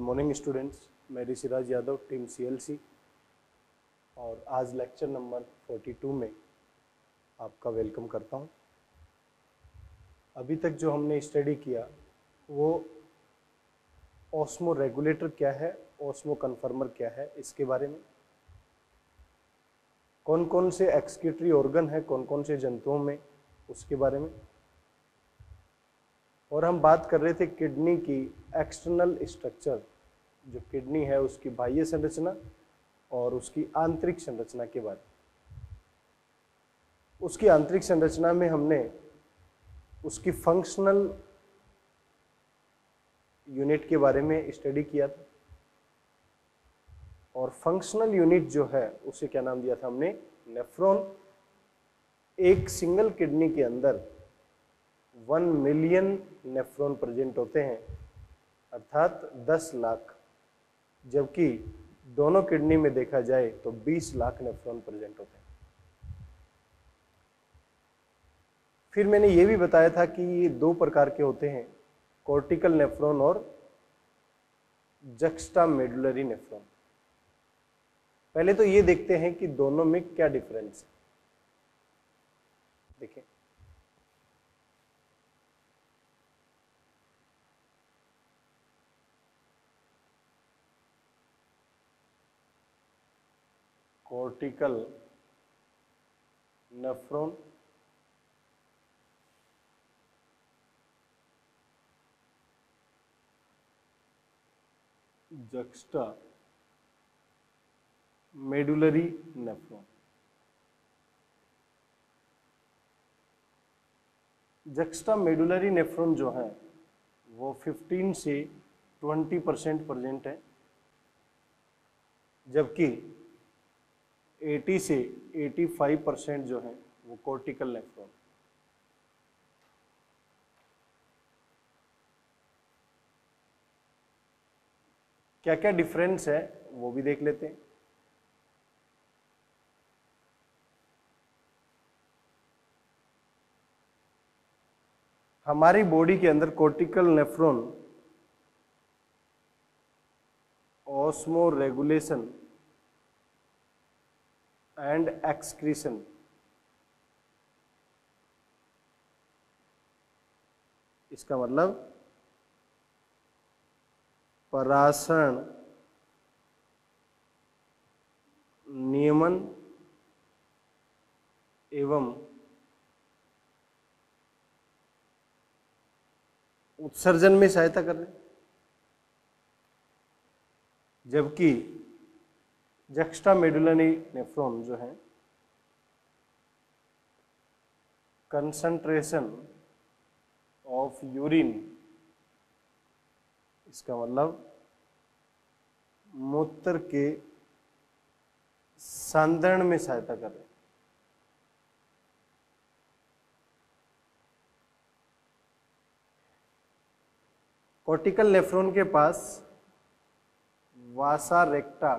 Morning students, मैं Rishiraj Yadav, team CLC, और आज लेक्चर नंबर 42 में आपका वेलकम करता हूं। अभी तक जो हमने स्टडी किया वो ऑस्मो रेगुलेटर क्या है, ऑस्मो कन्फर्मर क्या है, इसके बारे में, कौन कौन से एक्सक्रीटरी ऑर्गन है कौन कौन से जंतुओं में, उसके बारे में, और हम बात कर रहे थे किडनी की एक्सटर्नल स्ट्रक्चर, जो किडनी है उसकी बाह्य संरचना और उसकी आंतरिक संरचना के बारे में। उसकी आंतरिक संरचना में हमने उसकी फंक्शनल यूनिट के बारे में स्टडी किया था, और फंक्शनल यूनिट जो है उसे क्या नाम दिया था हमने, नेफ्रॉन। एक सिंगल किडनी के अंदर 1 मिलियन नेफ्रॉन प्रेजेंट होते हैं, अर्थात 10 लाख, जबकि दोनों किडनी में देखा जाए तो 20 लाख नेफ्रॉन प्रेजेंट होते हैं। फिर मैंने ये भी बताया था कि ये 2 प्रकार के होते हैं, कॉर्टिकल नेफ्रॉन और जक्स्टामेडुलरी नेफ्रॉन। पहले तो ये देखते हैं कि दोनों में क्या डिफरेंस है। देखिए, cortical nephron juxta medullary nephron. Juxta medullary nephron जो है वो 15 से 20% प्रेजेंट है, जबकि 80 से 85% जो है वो कॉर्टिकल नेफ्रॉन। क्या क्या डिफरेंस है वो भी देख लेते हैं। हमारी बॉडी के अंदर cortical nephron osmo regulation and excretion, इसका मतलब परासरण, नियमन एवं उत्सर्जन में सहायता कर रहे हैं, जबकि जक्स्टामेडुलरी नेफ्रॉन जो है कंसंट्रेशन ऑफ यूरिन, इसका मतलब मूत्र के सांद्रण में सहायता कर रहे हैं। कॉर्टिकल नेफ्रॉन के पास वासा रेक्टा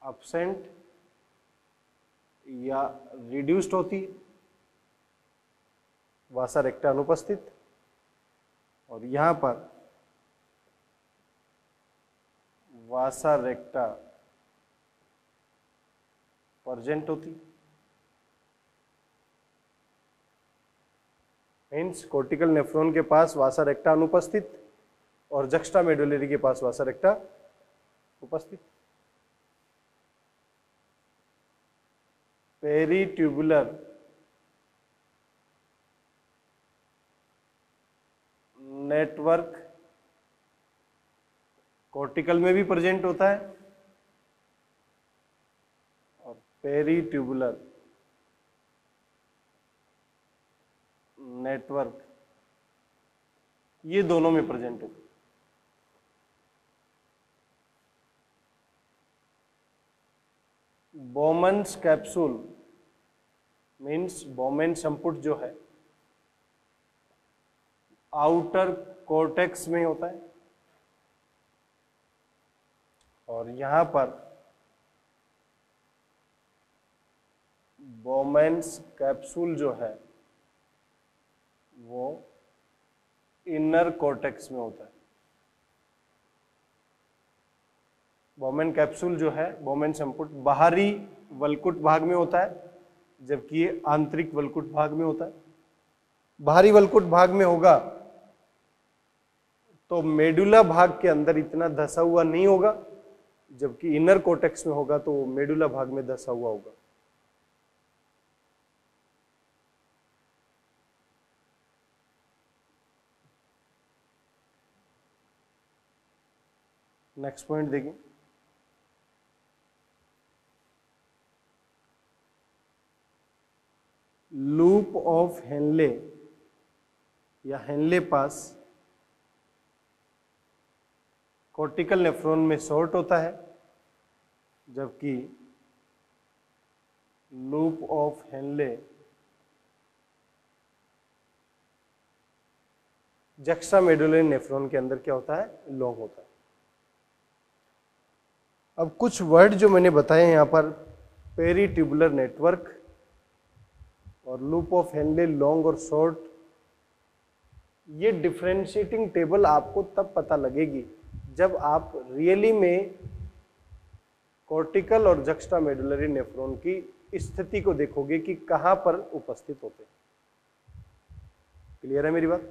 अब्सेंट या रिड्यूस्ड होती है, वासा रेक्टा अनुपस्थित, और यहां पर वासा रेक्टा प्रेजेंट होती। मीन्स कॉर्टिकल नेफ्रॉन के पास वासा रेक्टा अनुपस्थित और जक्स्टामेडुलरी के पास वासा रेक्टा उपस्थित। पेरीट्यूबुलर नेटवर्क कॉर्टिकल में भी प्रेजेंट होता है, और पेरीट्यूबुलर नेटवर्क ये दोनों में प्रेजेंट होता है। बोमन्स कैप्सूल मीन्स बोमेन संपुट जो है आउटर कॉर्टेक्स में होता है, और यहां पर बोमेन्स कैप्सूल जो है वो इनर कॉर्टेक्स में होता है। बोमेन कैप्सूल जो है, बोमेन संपुट बाहरी वलकुट भाग में होता है, जबकि ये आंतरिक वलकुट भाग में होता है। बाहरी वलकुट भाग में होगा तो मेडुला भाग के अंदर इतना धसा हुआ नहीं होगा, जबकि इनर कॉर्टेक्स में होगा तो मेडुला भाग में धसा हुआ होगा। नेक्स्ट पॉइंट देखिए, लूप ऑफ हेनले या हेनले पास कॉर्टिकल नेफ्रॉन में शॉर्ट होता है, जबकि लूप ऑफ हेनले जक्स्टामेडुलरी नेफ्रॉन के अंदर क्या होता है, लॉन्ग होता है। अब कुछ वर्ड जो मैंने बताए यहाँ पर, पेरीट्यूबुलर नेटवर्क और लूप ऑफ हेनले लॉन्ग और शॉर्ट, ये डिफरेंशिएटिंग टेबल आपको तब पता लगेगी जब आप रियली में कॉर्टिकल और जक्स्टामेडुलरी नेफ्रॉन की स्थिति को देखोगे कि कहां पर उपस्थित होते हैं। क्लियर है मेरी बात?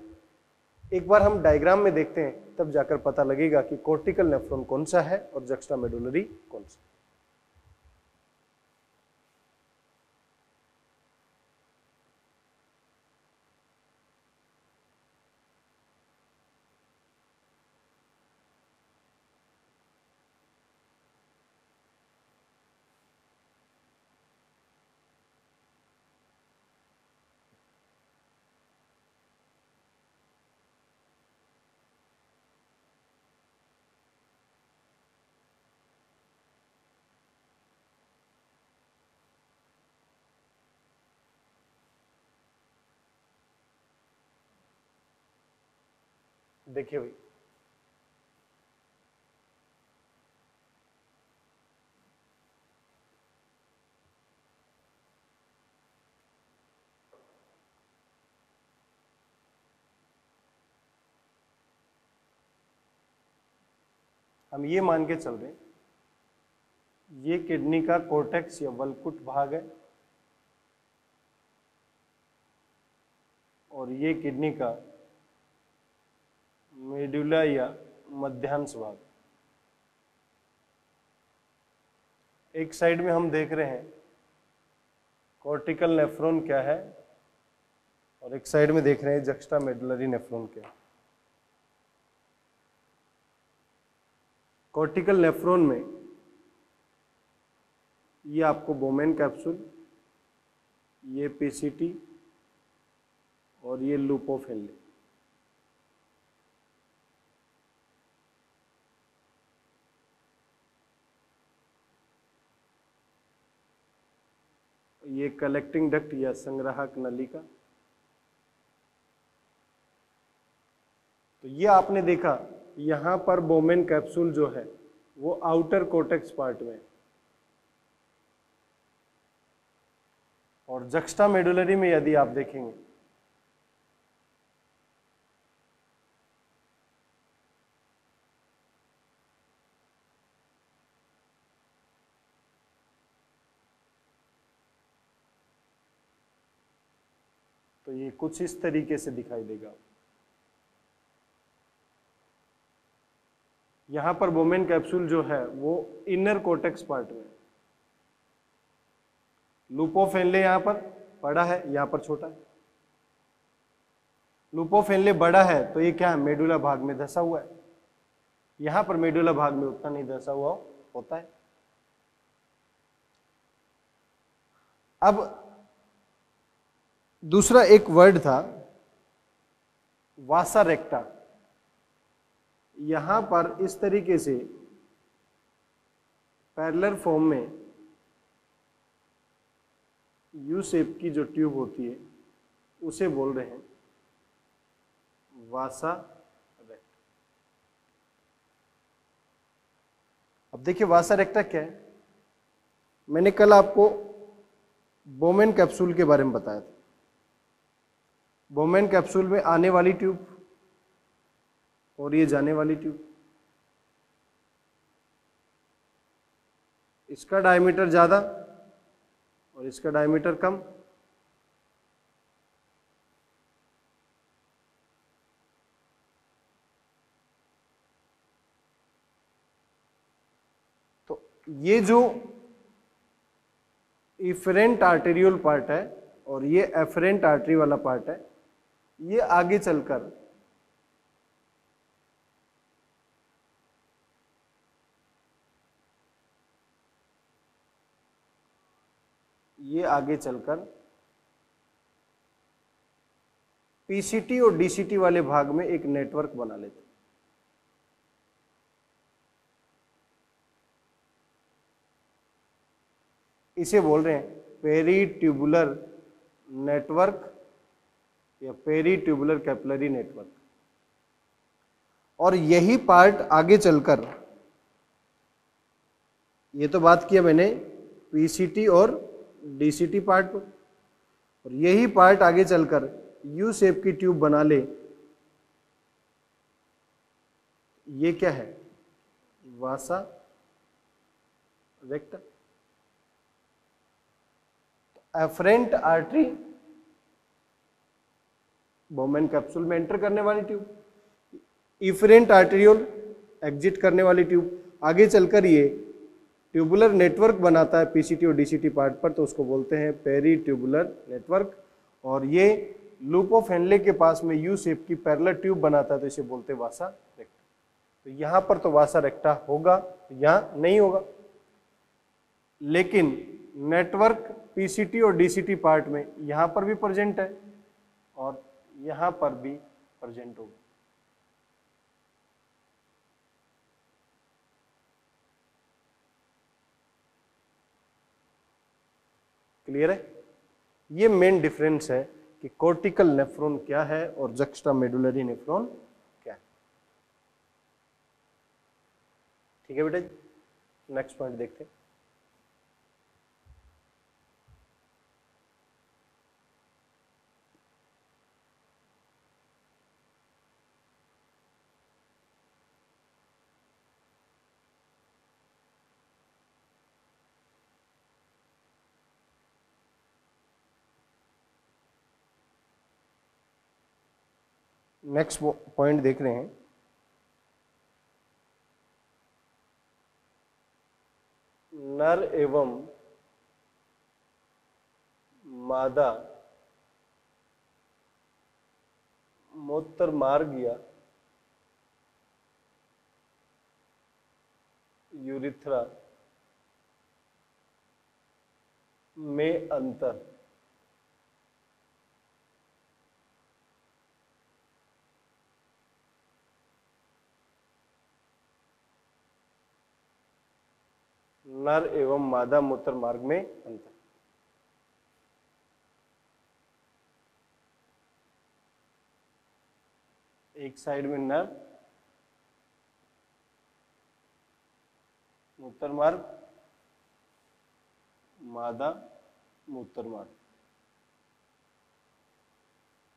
एक बार हम डायग्राम में देखते हैं, तब जाकर पता लगेगा कि कॉर्टिकल नेफ्रॉन कौन सा है और जक्स्टामेडुलरी कौन सा। देखिए भाई, हम ये मान के चल रहे हैं ये किडनी का कॉर्टेक्स या वलकुट भाग है और ये किडनी का मेडुला या मध्यांश भाग। एक साइड में हम देख रहे हैं कॉर्टिकल नेफ्रॉन क्या है और एक साइड में देख रहे हैं जक्स्टामेडुलरी नेफ्रॉन क्या है। कॉर्टिकल नेफ्रॉन में ये आपको बोमेन कैप्सूल, ये पीसीटी और ये लूप ऑफ हेनले। ये कलेक्टिंग डक्ट या संग्राहक नलिका। तो ये आपने देखा यहां पर बोमेन कैप्सूल जो है वो आउटर कॉर्टेक्स पार्ट में, और जक्स्टामेडुलरी में यदि आप देखेंगे तो ये कुछ इस तरीके से दिखाई देगा। यहां पर बोमेन कैप्सूल जो है वो इनर कॉर्टेक्स पार्ट में, लूप ऑफ हेनले यहां पर बड़ा है, यहां पर छोटा है। लूप ऑफ हेनले बड़ा है तो ये क्या है, मेडुला भाग में धसा हुआ है। यहां पर मेडुला भाग में उतना नहीं धसा हुआ होता है। अब दूसरा एक वर्ड था वासा रेक्टा। यहां पर इस तरीके से पैरेलल फॉर्म में यू शेप की जो ट्यूब होती है उसे बोल रहे हैं वासा रेक्टा। अब देखिए वासा रेक्टा क्या है। मैंने कल आपको बोमेन कैप्सूल के बारे में बताया था। बोमेन कैप्सूल में आने वाली ट्यूब और ये जाने वाली ट्यूब, इसका डायमीटर ज़्यादा और इसका डायमीटर कम। तो ये जो इफरेंट आर्टेरियल पार्ट है और ये एफरेंट आर्टरी वाला पार्ट है, ये आगे चलकर पीसीटी और डीसीटी वाले भाग में एक नेटवर्क बना लेते हैं। इसे बोल रहे हैं पेरीट्यूबुलर नेटवर्क या पेरीट्यूबुलर कैपिलरी नेटवर्क। और यही पार्ट आगे चलकर, ये तो बात किया मैंने पीसीटी और डीसीटी पार्ट को, और यही पार्ट आगे चलकर यू शेप की ट्यूब बना ले। ये क्या है? Vasa recta. Efferent artery Bowman capsule में एंटर करने वाली ट्यूब, इफरेंट आर्टेरियोल एग्जिट करने वाली ट्यूब। आगे चलकर ये ट्यूबुलर नेटवर्क बनाता है पीसीटी और डीसीटी पार्ट पर, तो उसको बोलते हैं पेरीट्यूबुलर नेटवर्क। और ये लूप ऑफ हेनले के पास में यू शेप की पैरेलल ट्यूब बनाता है, तो इसे बोलते हैं वासा रेक्टा। तो यहां पर तो वासा रेक्टा होगा, यहां नहीं होगा, लेकिन नेटवर्क पीसीटी और डीसीटी पार्ट में यहां पर भी प्रेजेंट है और यहां पर भी प्रेजेंट होगा। क्लियर है? ये मेन डिफरेंस है कि कॉर्टिकल नेफ्रॉन क्या है और जक्स्टा मेडुलरी नेफ्रॉन क्या है। ठीक है बेटा, नेक्स्ट पॉइंट देखते हैं। नेक्स्ट पॉइंट देख रहे हैं, नर एवं मादा मूत्र मार्ग या यूरिथ्रा में अंतर। नर एवं मादा मूत्र मार्ग में अंतर। एक साइड में नर मूत्र मार्ग, मादा मूत्र मार्ग।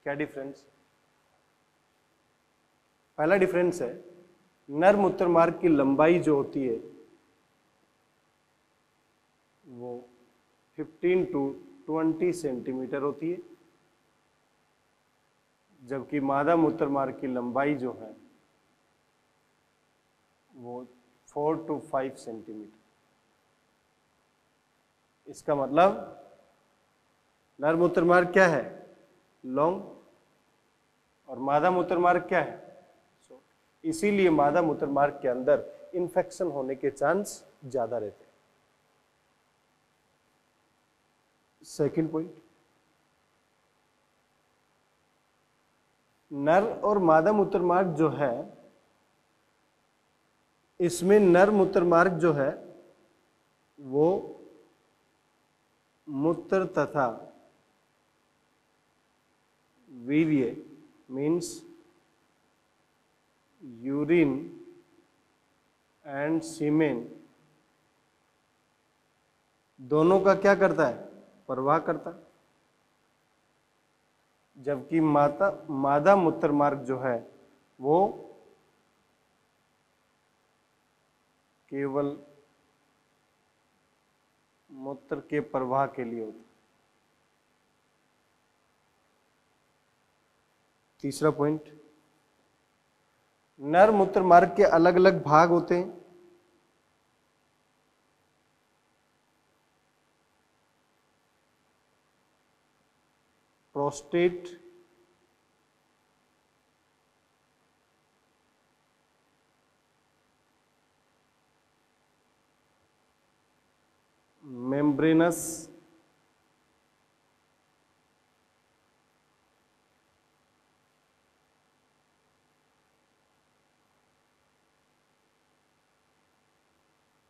क्या डिफरेंस? पहला डिफरेंस है, नर मूत्र मार्ग की लंबाई जो होती है वो 15 to 20 सेंटीमीटर होती है, जबकि मादा मूत्र मार्ग की लंबाई जो है वो 4 to 5 सेंटीमीटर। इसका मतलब नर मूत्र मार्ग क्या है? लॉन्ग, और मादा मूत्र मार्ग क्या है? शॉर्ट। इसीलिए मादा मूत्र मार्ग के अंदर इन्फेक्शन होने के चांस ज्यादा रहते हैं। सेकंड पॉइंट, नर और मादा मूत्र मार्ग जो है, इसमें नर मूत्र मार्ग जो है वो मूत्र तथा वीर्य मीन्स यूरिन एंड सीमेन दोनों का क्या करता है? प्रवाह करता। जबकि मादा मूत्र मार्ग जो है वो केवल मूत्र के प्रवाह के लिए होता है। तीसरा पॉइंट, नर मूत्र मार्ग के अलग अलग भाग होते हैं। Prostate, membranes,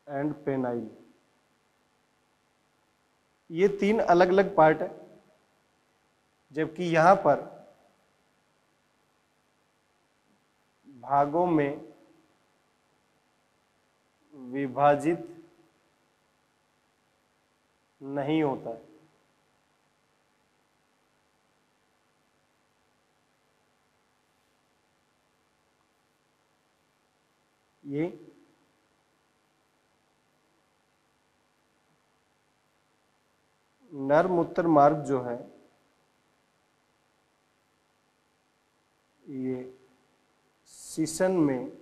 and penile. ये तीन अलग अलग पार्ट है, जबकि यहां पर भागों में विभाजित नहीं होता है। ये नर मूत्र मार्ग जो है, ये सीसन में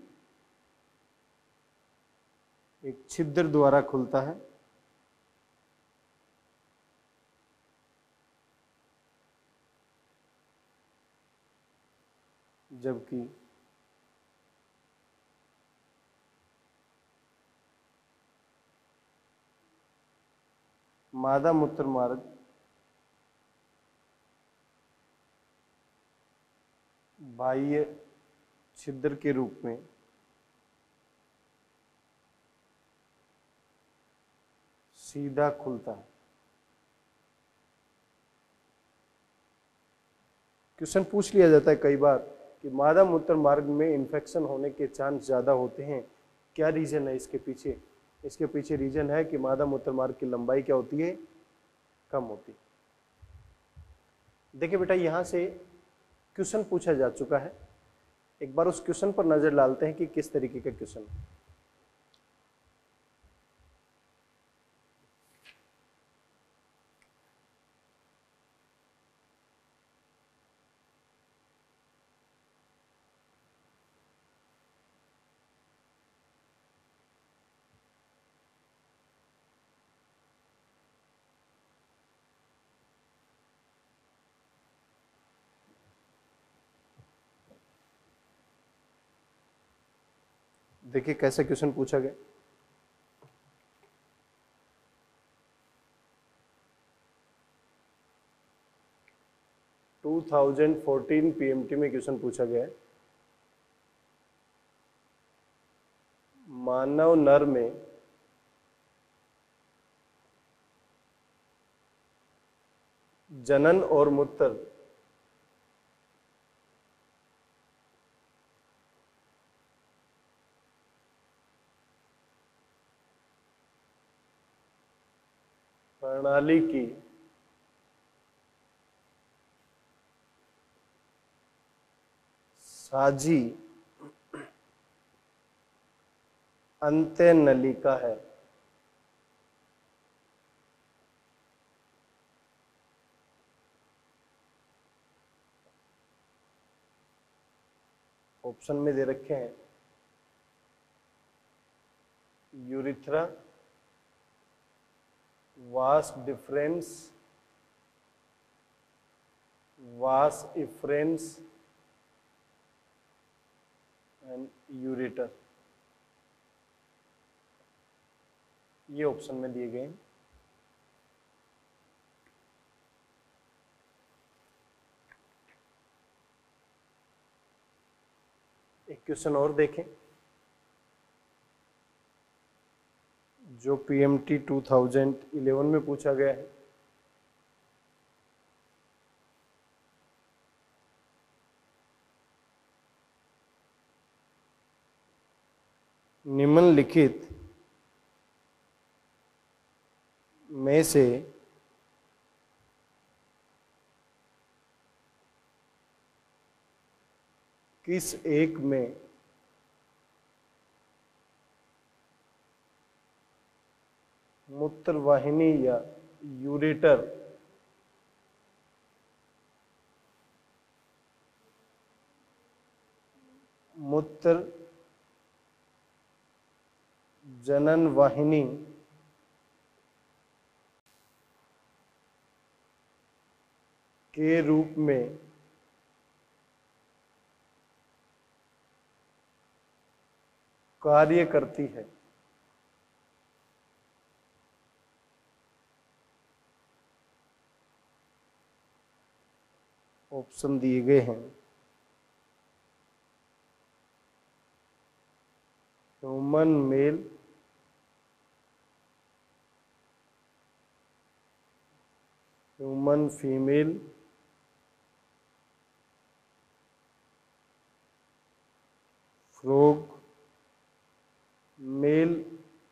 एक छिद्र द्वारा खुलता है, जबकि मादा मूत्र मार्ग बाह्य छिद्र के रूप में सीधा खुलता है। क्वेश्चन पूछ लिया जाता है कई बार कि मादा मूत्र मार्ग में इन्फेक्शन होने के चांस ज़्यादा होते हैं, क्या रीज़न है इसके पीछे? इसके पीछे रीज़न है कि मादा मूत्र मार्ग की लंबाई क्या होती है? कम होती है। देखिए बेटा, यहाँ से क्वेश्चन पूछा जा चुका है, एक बार उस क्वेश्चन पर नज़र डालते हैं कि किस तरीके का क्वेश्चन है। देखिए कैसा क्वेश्चन पूछा गया। टू 2014 पीएमटी में क्वेश्चन पूछा गया है, मानव नर में जनन और मूत्र प्रणाली की साझी अंत्यनलिका है। ऑप्शन में दे रखे हैं यूरिथ्रा, वास डिफरेंस, वास इफ्रेंस एंड यूरेटर। ये ऑप्शन में दिए गए हैं। एक क्वेश्चन और देखें जो पीएमटी 2011 में पूछा गया है। निम्नलिखित में से किस एक में मूत्रवाहिनी या यूरेटर मूत्र जनन वाहिनी के रूप में कार्य करती है। ऑप्शन दिए गए हैं। Human male, human female, frog male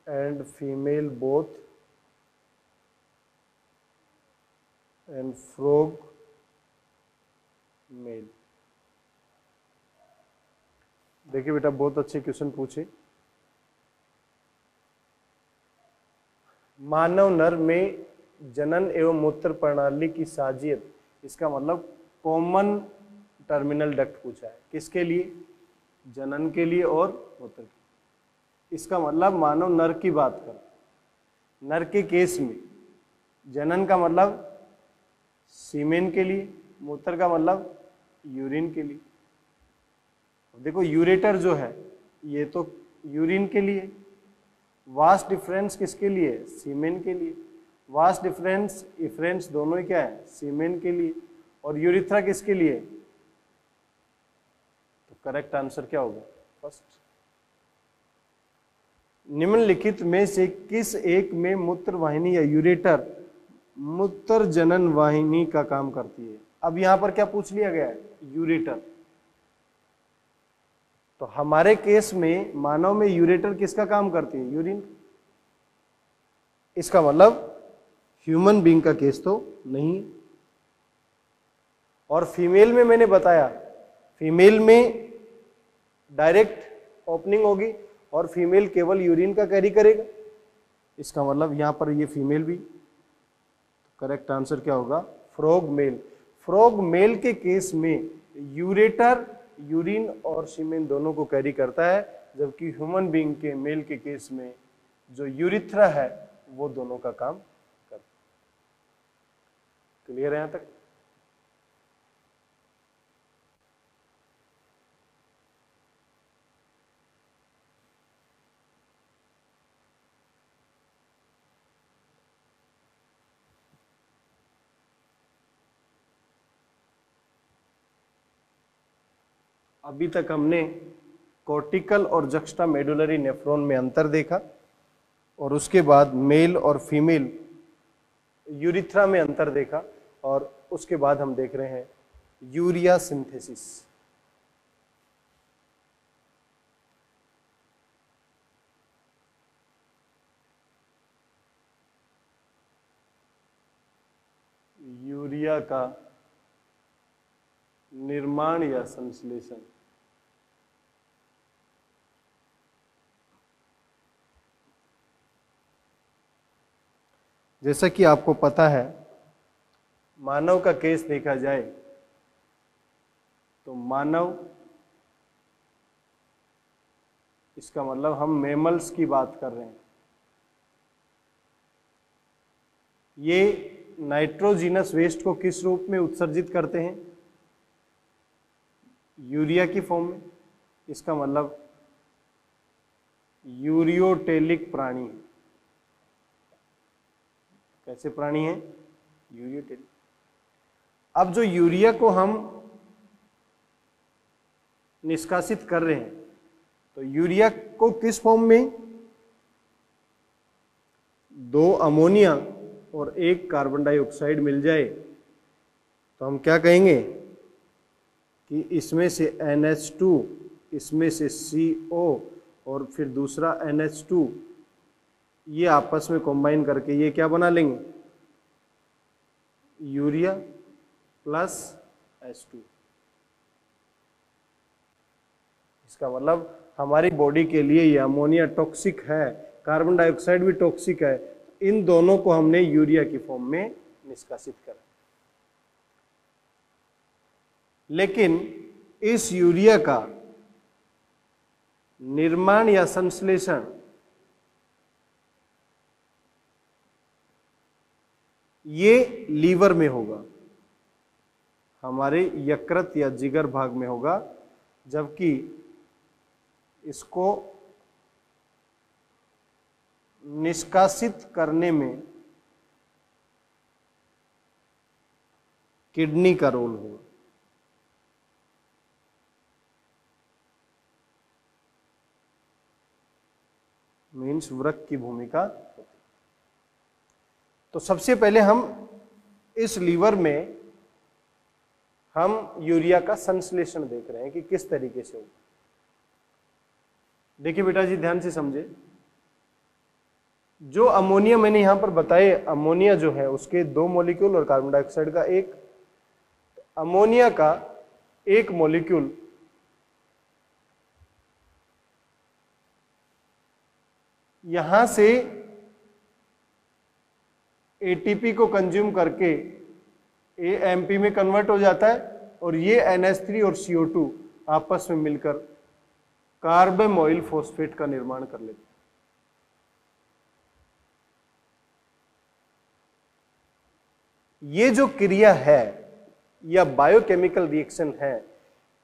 and female both, and frog male. देखिए बेटा, बहुत अच्छे क्वेश्चन पूछे। मानव नर में जनन एवं मूत्र प्रणाली की साजियत, इसका मतलब कॉमन टर्मिनल डक्ट पूछा है। किसके लिए? जनन के लिए और मूत्र के लिए। इसका मतलब मानव नर की बात कर, नर के केस में जनन का मतलब सीमेन के लिए, मूत्र का मतलब यूरिन के लिए। देखो यूरेटर जो है ये तो यूरिन के लिए, वास्ट डिफरेंस किसके लिए? सीमेन के लिए। वास्ट डिफरेंस इफरेंस दोनों ही क्या है? सीमेन के लिए। और यूरिथ्रा किसके लिए? तो करेक्ट आंसर क्या होगा? फर्स्ट। निम्नलिखित में से किस एक में मूत्र वाहिनी या यूरेटर मूत्र जनन वाहिनी का काम करती है? अब यहां पर क्या पूछ लिया गया है? यूरेटर। तो हमारे केस में मानव में यूरेटर किसका काम करती है? यूरिन। इसका मतलब ह्यूमन बीइंग का केस तो नहीं है। और फीमेल में मैंने बताया, फीमेल में डायरेक्ट ओपनिंग होगी और फीमेल केवल यूरिन का कैरी करेगा। इसका मतलब यहां पर ये फीमेल भी। तो करेक्ट आंसर क्या होगा? Frog male. फ्रॉग मेल के केस में यूरेटर यूरिन और सीमेन दोनों को कैरी करता है, जबकि ह्यूमन बीइंग के मेल के केस में जो यूरिथ्रा है वो दोनों का काम करता है। क्लियर है यहां तक? अभी तक हमने कॉर्टिकल और जक्स्टा मेडुलरी नेफ्रॉन में अंतर देखा, और उसके बाद मेल और फीमेल यूरिथ्रा में अंतर देखा, और उसके बाद हम देख रहे हैं यूरिया सिंथेसिस। यूरिया का निर्माण या संश्लेषण। जैसा कि आपको पता है, मानव का केस देखा जाए तो मानव, इसका मतलब हम मैमल्स की बात कर रहे हैं, ये नाइट्रोजीनस वेस्ट को किस रूप में उत्सर्जित करते हैं? यूरिया की फॉर्म में। इसका मतलब यूरियोटेलिक प्राणी है। कैसे प्राणी है? यूरियोटेलिक। अब जो यूरिया को हम निष्कासित कर रहे हैं, तो यूरिया को किस फॉर्म में? 2 अमोनिया और 1 कार्बन डाइऑक्साइड मिल जाए तो हम क्या कहेंगे कि इसमें से NH2, इसमें से CO और फिर दूसरा NH2, ये आपस में कंबाइन करके ये क्या बना लेंगे? Urea plus H2। इसका मतलब हमारी बॉडी के लिए ये अमोनिया टॉक्सिक है, कार्बन डाइऑक्साइड भी टॉक्सिक है। इन दोनों को हमने यूरिया की फॉर्म में निष्कासित करा। लेकिन इस यूरिया का निर्माण या संश्लेषण ये लीवर में होगा, हमारे यकृत या जिगर भाग में होगा, जबकि इसको निष्कासित करने में किडनी का रोल होगा। मीन्स वृक्क की भूमिका होती। तो सबसे पहले हम इस लीवर में हम यूरिया का संश्लेषण देख रहे हैं कि किस तरीके से होगा। देखिए बेटा जी, ध्यान से समझे। जो अमोनिया मैंने यहां पर बताए, अमोनिया जो है उसके 2 मॉलिक्यूल और कार्बन डाइऑक्साइड का 1। अमोनिया का 1 मॉलिक्यूल यहां से एटीपी को कंज्यूम करके एएमपी में कन्वर्ट हो जाता है और ये NH3 और CO2 आपस में मिलकर कार्बामोइल फॉस्फेट का निर्माण कर लेते हैं। ये जो क्रिया है या बायोकेमिकल रिएक्शन है,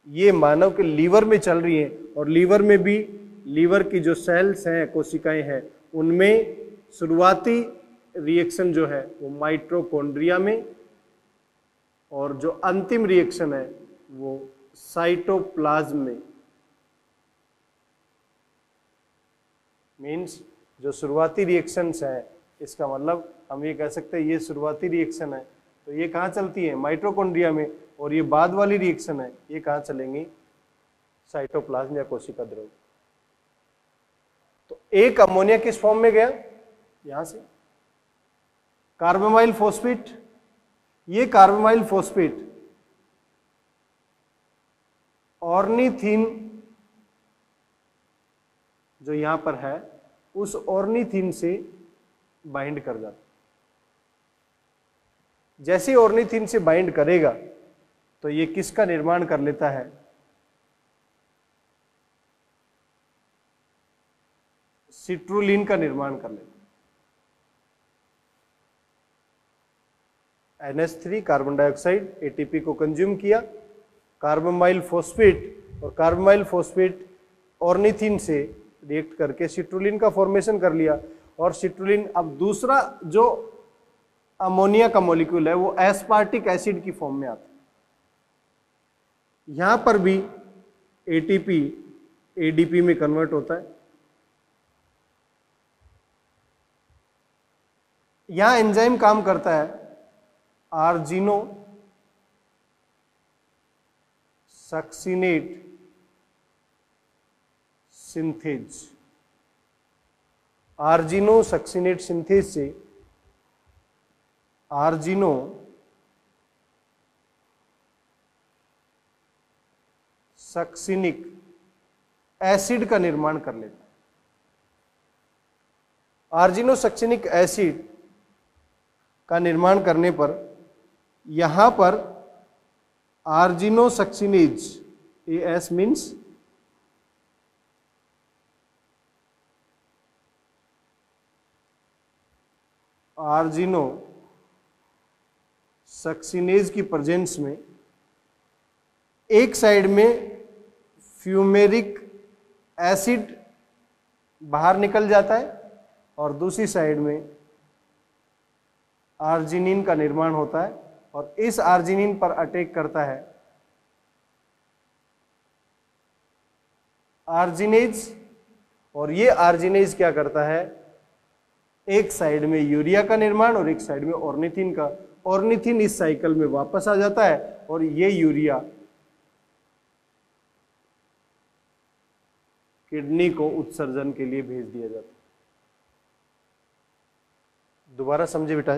ये मानव के लीवर में चल रही है। और लीवर में भी, लीवर की जो सेल्स हैं, कोशिकाएं हैं, उनमें शुरुआती रिएक्शन जो है वो माइटोकॉन्ड्रिया में, और जो अंतिम रिएक्शन है वो साइटोप्लाज्म में। मीन्स जो शुरुआती रिएक्शंस हैं, इसका मतलब हम ये कह सकते हैं ये शुरुआती रिएक्शन है तो ये कहाँ चलती है? माइटोकॉन्ड्रिया में। और ये बाद वाली रिएक्शन है, ये कहाँ चलेंगी? साइटोप्लाज्म या कोशिका द्रव्य। तो एक अमोनिया किस फॉर्म में गया? यहां से कार्बामाइल फॉस्फेट। ये कार्बामाइल फॉस्फेट ऑर्निथीन जो यहां पर है, उस ऑर्निथीन से बाइंड कर जाता। जैसे ऑर्निथीन से बाइंड करेगा तो ये किसका निर्माण कर लेता है? सिट्रुलिन का निर्माण कर लेता है। NH3 कार्बन डाइऑक्साइड एटीपी को कंज्यूम किया, कार्बामाइल फॉस्फेट, और कार्बामाइल फॉस्फेट ऑर्निथीन से रिएक्ट करके सिट्रुलिन का फॉर्मेशन कर लिया। और सिट्रुलिन अब दूसरा जो अमोनिया का मॉलिक्यूल है वो एस्पार्टिक एसिड की फॉर्म में आता है। यहां पर भी एटीपी एडीपी में कन्वर्ट होता है। यहां एंजाइम काम करता है आर्जिनो सक्सिनेट सिंथेज। आर्जिनो सक्सिनेट सिंथेज से आर्जिनो सक्सिनिक एसिड का निर्माण कर लेता है। आर्जिनो सक्सिनिक एसिड का निर्माण करने पर यहां पर आर्जिनो सक्सिनेज, AS मीन्स आर्जिनो सक्सिनेज की प्रेजेंस में एक साइड में फ्यूमेरिक एसिड बाहर निकल जाता है और दूसरी साइड में आर्जिनिन का निर्माण होता है और इस आर्जिनिन पर अटैक करता है आर्जिनेज। और ये आर्जिनेज क्या करता है? एक साइड में यूरिया का निर्माण और एक साइड में ऑर्निथिन का। ऑर्निथिन इस साइकिल में वापस आ जाता है और ये यूरिया किडनी को उत्सर्जन के लिए भेज दिया जाता है। दोबारा समझे बेटा,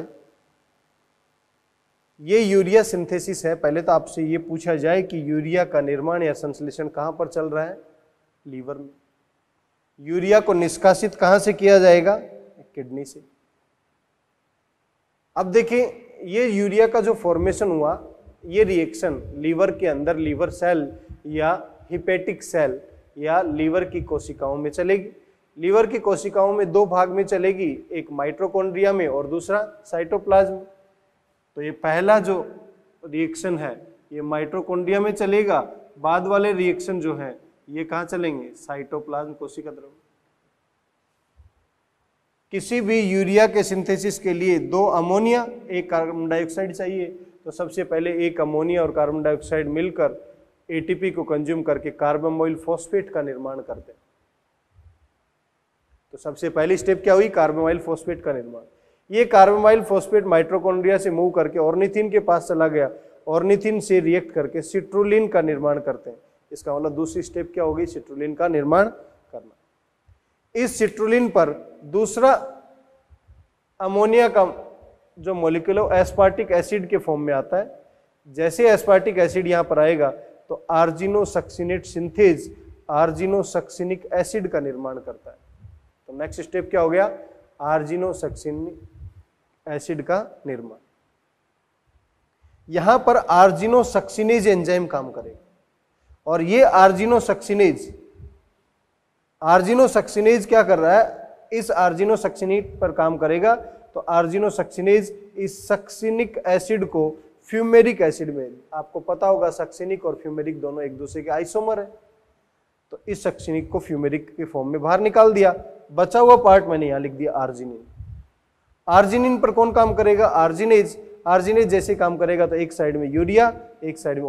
ये यूरिया सिंथेसिस है। पहले तो आपसे ये पूछा जाए कि यूरिया का निर्माण या संश्लेषण कहां पर चल रहा है? लीवर में। यूरिया को निष्कासित कहां से किया जाएगा? किडनी से। अब देखिए ये यूरिया का जो फॉर्मेशन हुआ, ये रिएक्शन लीवर के अंदर लीवर सेल या हिपेटिक सेल या लीवर की कोशिकाओं में चलेगी। लीवर की कोशिकाओं में दो भाग में चलेगी, एक माइटोकॉन्ड्रिया में और दूसरा साइटोप्लाज्म। तो ये पहला जो रिएक्शन है ये माइटोकॉन्ड्रिया में चलेगा, बाद वाले रिएक्शन जो है ये कहाँ चलेंगे, साइटोप्लाज्म कोशिका द्रव्य। किसी भी यूरिया के सिंथेसिस के लिए दो अमोनिया एक कार्बन डाइऑक्साइड चाहिए, तो सबसे पहले एक अमोनिया और कार्बन डाइऑक्साइड मिलकर एटीपी को कंज्यूम करके कार्बामाइल फॉस्फेट का निर्माण करते हैं। तो सबसे पहली स्टेप क्या हुई, कार्बामाइल फॉस्फेट का निर्माण। ये कार्बामाइल फॉस्फेट माइटोकॉन्ड्रिया से मूव करके ऑर्निथिन के पास चला गया, ऑर्निथिन से रिएक्ट करके सिट्रुलिन का निर्माण करते हैं। इसका मतलब दूसरी स्टेप क्या होगी, सिट्रुलिन का निर्माण करना। इस सिट्रुलिन पर दूसरा अमोनिया का जो मॉलिक्यूल एस्पार्टिक एसिड के फॉर्म में आता है। जैसे एस्पार्टिक एसिड यहां पर आएगा तो आर्जिनोसक्सिनेट सिंथेज आर्जिनोसक्सिनिक एसिड का निर्माण करता है। तो नेक्स्ट स्टेप क्या हो गया, आर्जिनोसक्सिनिक एसिड का निर्माण। यहां पर आर्जिनोसक्सिनेज एंजाइम काम करेगा और ये आर्जिनोसक्सिनेज क्या कर रहा है, इस आर्जिनोसक्सिनेज पर काम करेगा। तो आर्जिनोसक्सिनेज इस सक्सिनिक एसिड को फ्यूमेरिक एसिड में, आपको पता होगा सक्सिनिक और फ्यूमेरिक दोनों एक दूसरे के आइसोमर है, तो इस सक्सिनिक को फ्यूमेरिक के फॉर्म में बाहर निकाल दिया। बचा हुआ पार्ट मैंने यहां लिख दिया आर्जिनिन। आर्जिनिन पर कौन काम करेगा, आर्जिनेज जैसे काम करेगा तो एक साइड में यूरिया एक साइड में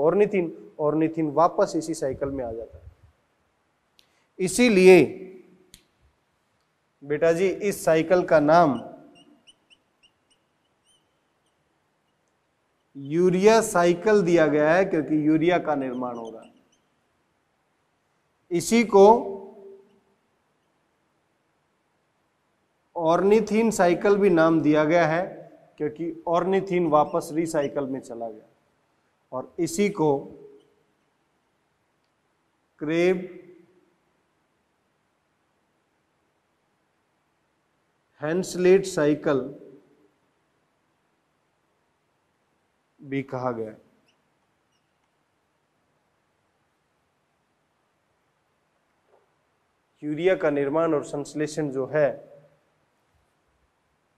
ऑर्निथिन वापस इसी साइकिल में आ जाता है। इसीलिए बेटा जी इस साइकिल का नाम यूरिया साइकिल दिया गया है, क्योंकि यूरिया का निर्माण हो रहा है। इसी को ऑर्निथिन साइकिल भी नाम दिया गया है, क्योंकि ऑर्निथिन वापस रिसाइकल में चला गया। और इसी को क्रेब हैंसलेट साइकिल भी कहा गया। यूरिया का निर्माण और संश्लेषण जो है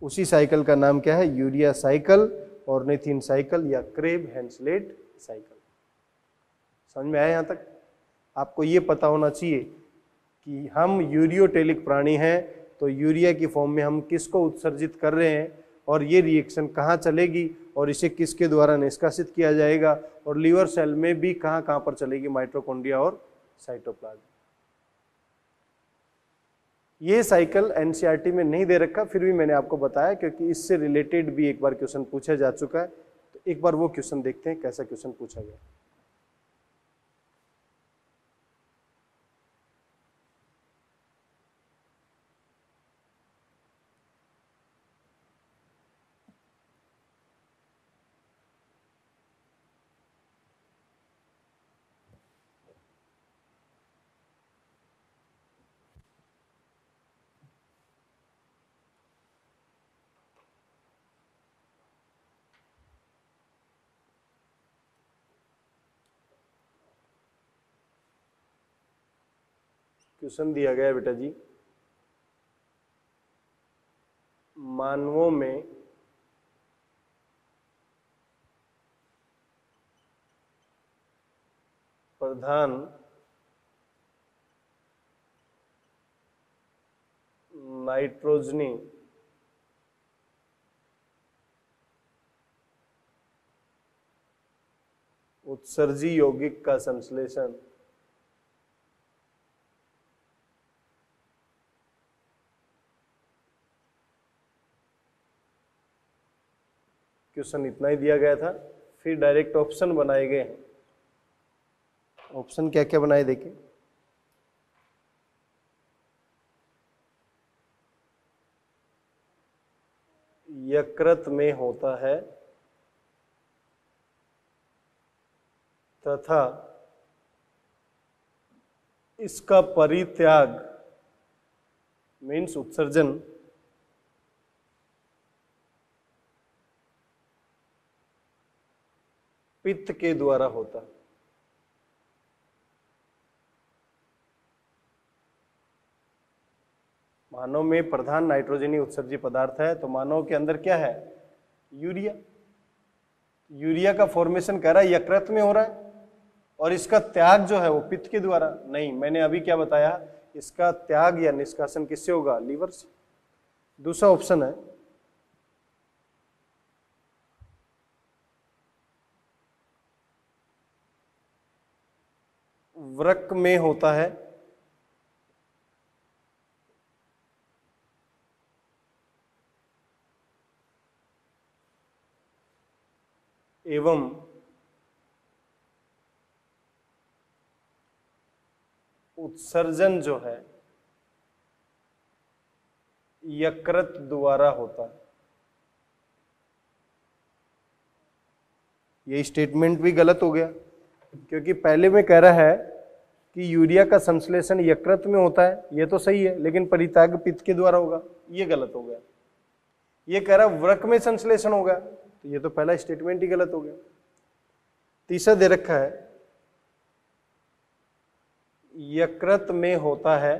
उसी साइकिल का नाम क्या है, यूरिया साइकिल, ऑर्निथिन साइकिल या क्रेब हैंसलेट साइकिल। समझ में आया यहां तक? आपको ये पता होना चाहिए कि हम यूरियोटेलिक प्राणी हैं, तो यूरिया की फॉर्म में हम किसको उत्सर्जित कर रहे हैं और ये रिएक्शन कहाँ चलेगी और इसे किसके द्वारा निष्कासित किया जाएगा, और लीवर सेल में भी कहाँ कहाँ पर चलेगी, माइटोकॉन्ड्रिया और साइटोप्लाज्म। ये साइकिल एनसीईआरटी में नहीं दे रखा, फिर भी मैंने आपको बताया क्योंकि इससे रिलेटेड भी एक बार क्वेश्चन पूछा जा चुका है। तो एक बार वो क्वेश्चन देखते हैं कैसा क्वेश्चन पूछा गया। क्वेश्चन दिया गया है बेटा जी, मानवों में प्रधान नाइट्रोजनी उत्सर्जी यौगिक का संश्लेषण क्वेश्चन इतना ही दिया गया था। फिर डायरेक्ट ऑप्शन बनाए गए हैं। ऑप्शन क्या क्या बनाए देखें। यकृत में होता है तथा इसका परित्याग मीन्स उत्सर्जन पित्त के द्वारा होता है। मानव में प्रधान नाइट्रोजनीय उत्सर्जी पदार्थ है, तो मानव के अंदर क्या है? यूरिया। यूरिया का फॉर्मेशन कह रहा है यकृत में हो रहा है, और इसका त्याग जो है वो पित्त के द्वारा नहीं। मैंने अभी क्या बताया, इसका त्याग या निष्कासन किससे होगा? लीवर से। दूसरा ऑप्शन है वृक्क में होता है, एवं उत्सर्जन जो है यकृत द्वारा होता है। ये स्टेटमेंट भी गलत हो गया, क्योंकि पहले में कह रहा है कि यूरिया का संश्लेषण यकृत में होता है, ये तो सही है, लेकिन परित्याग पित्त के द्वारा होगा, ये गलत हो गया। ये कह रहा है वृक्क में संश्लेषण होगा, तो ये तो पहला स्टेटमेंट ही गलत हो गया। तीसरा दे रखा है यकृत में होता है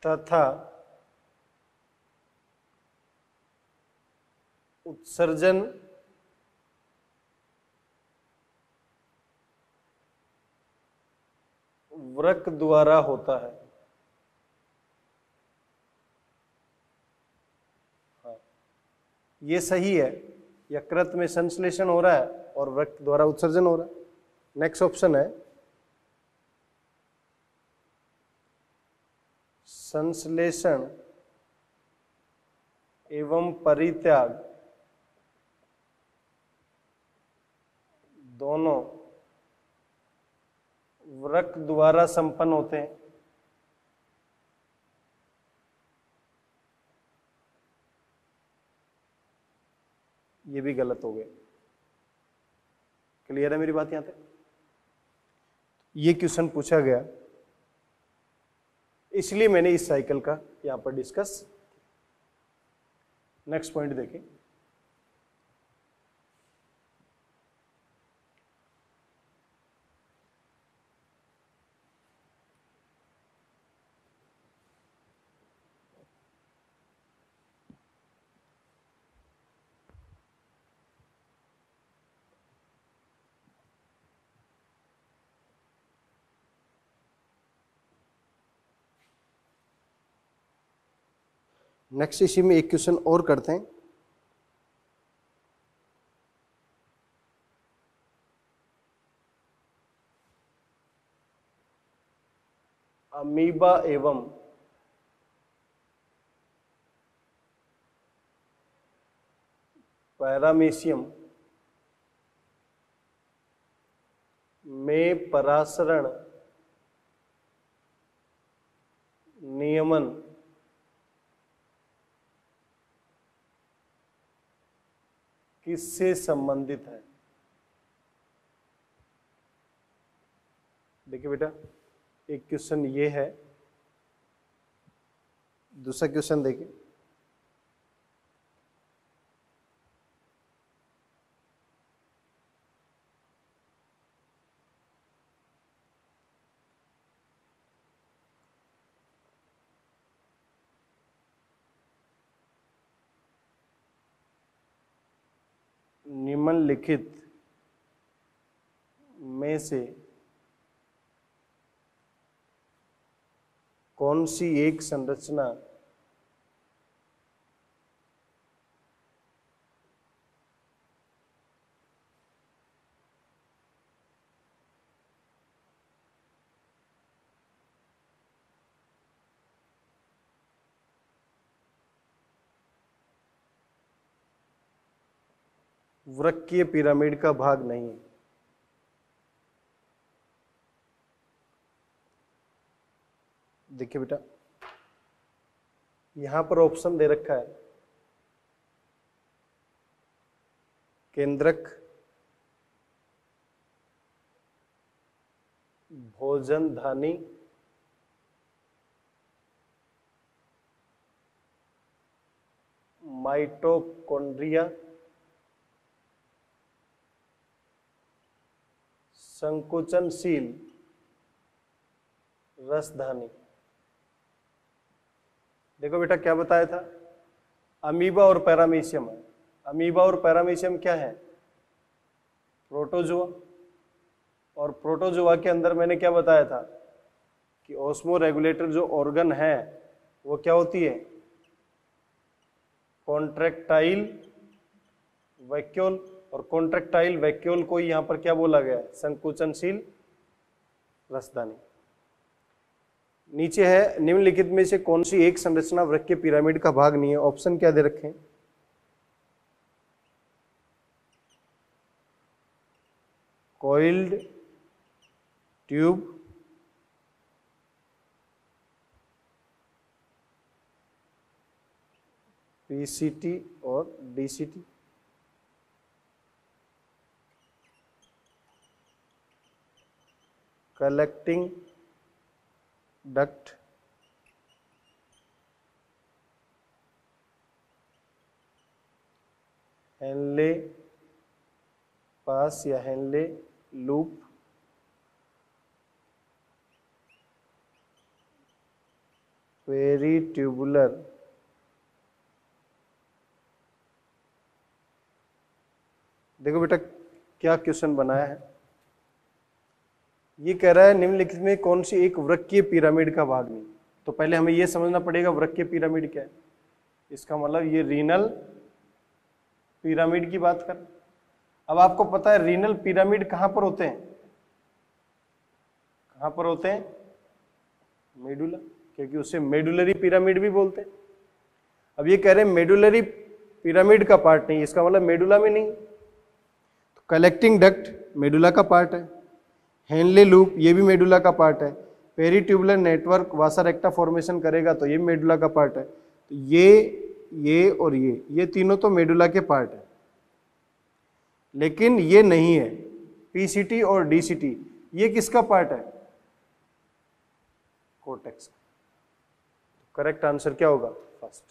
तथा उत्सर्जन वृक्क द्वारा होता है। हाँ, ये सही है, यकृत में संश्लेषण हो रहा है और वृक्क द्वारा उत्सर्जन हो रहा है। नेक्स्ट ऑप्शन है संश्लेषण एवं परित्याग दोनों वृक्क द्वारा संपन्न होते हैं। ये भी गलत हो गया। क्लियर है मेरी बात यहां तक? ये क्वेश्चन पूछा गया, इसलिए मैंने इस साइकिल का यहां पर डिस्कस। नेक्स्ट पॉइंट देखें। नेक्स्ट इसी में एक क्वेश्चन और करते हैं। अमीबा एवं पैरामीशियम में परासरण नियमन किससे संबंधित है? देखिए बेटा, एक क्वेश्चन ये है, दूसरा क्वेश्चन देखिए। निम्नलिखित में से कौन सी एक संरचना वृक्कीय पिरामिड का भाग नहीं है? देखिए बेटा, यहां पर ऑप्शन दे रखा है केंद्रक, भोजनधानी, माइटोकॉन्ड्रिया, संकुचनशील रसधानी। देखो बेटा क्या बताया था, अमीबा और पैरामीशियम है। अमीबा और पैरामीशियम क्या है? प्रोटोजोआ। और प्रोटोजोआ के अंदर मैंने क्या बताया था कि ऑस्मो रेगुलेटर जो ऑर्गन है वो क्या होती है? Contractile vacuole. और कॉन्ट्रैक्टाइल वैक्यूल को यहां पर क्या बोला गया है? संकुचनशील रसदानी। नीचे है निम्नलिखित में से कौन सी एक संरचना वृक्क के पिरामिड का भाग नहीं है? ऑप्शन क्या दे रखे हैं? कॉइल्ड ट्यूब, पीसीटी और डीसीटी। कलेक्टिंग डक्ट, हेनले पास या हेनले लूप, पेरीट्यूबुलर देखो बेटा क्या क्वेश्चन बनाया है, ये कह रहा है निम्नलिखित में कौन सी एक वृक्कीय पिरामिड का भाग नहीं। तो पहले हमें यह समझना पड़ेगा वृक्कीय पिरामिड क्या है। इसका मतलब ये रीनल पिरामिड की बात कर। अब आपको पता है रीनल पिरामिड कहां पर होते हैं? कहां पर होते हैं? मेडुला, क्योंकि उसे मेडुलरी पिरामिड भी बोलते हैं। अब ये कह रहे हैं मेडुलरी पिरामिड का पार्ट नहीं, इसका मतलब मेडुला में नहीं। तो कलेक्टिंग डक्ट मेडुला का पार्ट है, हेनले लूप ये भी मेडुला का पार्ट है, पेरीट्यूबुलर नेटवर्क वासा रेक्टा फॉर्मेशन करेगा तो ये मेडुला का पार्ट है। तो ये और ये तीनों तो मेडुला के पार्ट है, लेकिन ये नहीं है पीसीटी और डीसीटी। ये किसका पार्ट है? कोर्टेक्स। करेक्ट आंसर क्या होगा? फर्स्ट।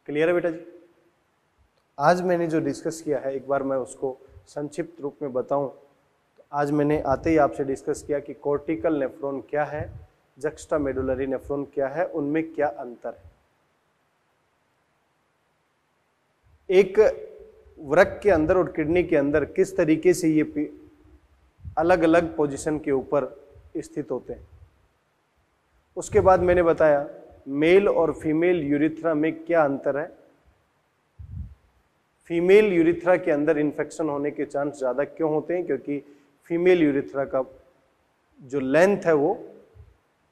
क्लियर है बेटा जी? आज मैंने जो डिस्कस किया है एक बार मैं उसको संक्षिप्त रूप में बताऊं तो आज मैंने आते ही आपसे डिस्कस किया कि कॉर्टिकल नेफ्रॉन क्या है, जक्स्टा मेडुलरी नेफ्रॉन क्या है, उनमें क्या अंतर है। एक वृक्क के अंदर और किडनी के अंदर किस तरीके से ये अलग अलग पोजीशन के ऊपर स्थित होते हैं। उसके बाद मैंने बताया मेल और फीमेल यूरिथ्रा में क्या अंतर है। फीमेल यूरिथ्रा के अंदर इन्फेक्शन होने के चांस ज़्यादा क्यों होते हैं? क्योंकि फीमेल यूरिथ्रा का जो लेंथ है वो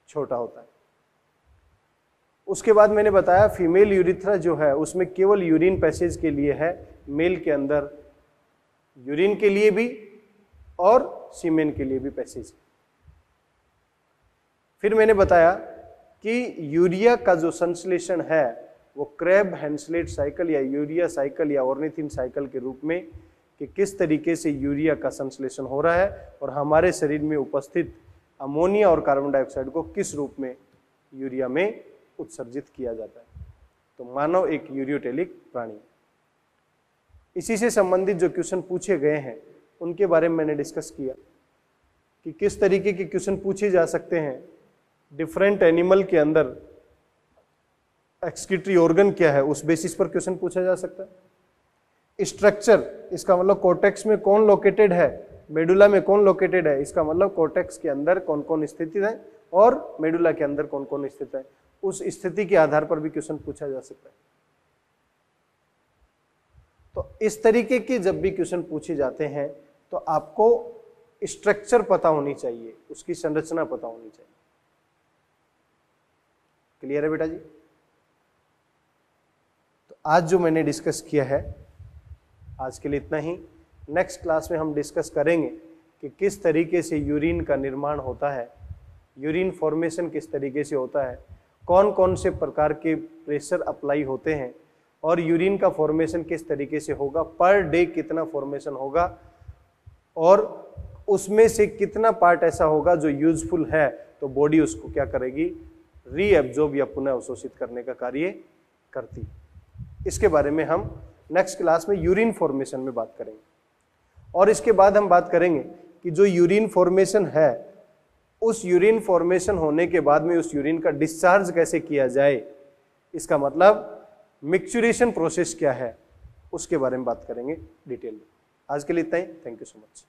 छोटा होता है। उसके बाद मैंने बताया फीमेल यूरिथ्रा जो है उसमें केवल यूरिन पैसेज के लिए है, मेल के अंदर यूरिन के लिए भी और सीमेन के लिए भी पैसेज। फिर मैंने बताया कि यूरिया का जो संश्लेषण है वो क्रेब हेंसलेट साइकिल या यूरिया साइकिल या ऑर्निथिन साइकिल के रूप में कि किस तरीके से यूरिया का संश्लेषण हो रहा है और हमारे शरीर में उपस्थित अमोनिया और कार्बन डाइऑक्साइड को किस रूप में यूरिया में उत्सर्जित किया जाता है। तो मानव एक यूरियोटेलिक प्राणी। इसी से संबंधित जो क्वेश्चन पूछे गए हैं उनके बारे में मैंने डिस्कस किया कि किस तरीके के क्वेश्चन पूछे जा सकते हैं। डिफरेंट एनिमल के अंदर एक्सक्रीटरी ऑर्गन क्या है उस बेसिस पर क्वेश्चन पूछा जा सकता है। स्ट्रक्चर, इसका मतलब कोर्टेक्स में कौन लोकेटेड है, मेडुला में कौन लोकेटेड है, इसका मतलब कोर्टेक्स के अंदर कौन कौन स्थित है और मेडुला के अंदर कौन कौन स्थित है, उस स्थिति के आधार पर भी क्वेश्चन पूछा जा सकता है। तो इस तरीके के जब भी क्वेश्चन पूछे जाते हैं तो आपको स्ट्रक्चर पता होनी चाहिए, उसकी संरचना पता होनी चाहिए। क्लियर है बेटा जी? तो आज जो मैंने डिस्कस किया है आज के लिए इतना ही। नेक्स्ट क्लास में हम डिस्कस करेंगे कि किस तरीके से यूरिन का निर्माण होता है, यूरिन फॉर्मेशन किस तरीके से होता है, कौन कौन से प्रकार के प्रेशर अप्लाई होते हैं और यूरिन का फॉर्मेशन किस तरीके से होगा, पर डे कितना फॉर्मेशन होगा और उसमें से कितना पार्ट ऐसा होगा जो यूजफुल है तो बॉडी उसको क्या करेगी, रीएब्जॉर्ब या पुनः अवशोषित करने का कार्य करती। इसके बारे में हम नेक्स्ट क्लास में यूरिन फॉर्मेशन में बात करेंगे। और इसके बाद हम बात करेंगे कि जो यूरिन फॉर्मेशन है, उस यूरिन फॉर्मेशन होने के बाद में उस यूरिन का डिस्चार्ज कैसे किया जाए, इसका मतलब मिक्सचुरेशन प्रोसेस क्या है, उसके बारे में बात करेंगे डिटेल में। आज के लिए इतना ही। Thank you so much.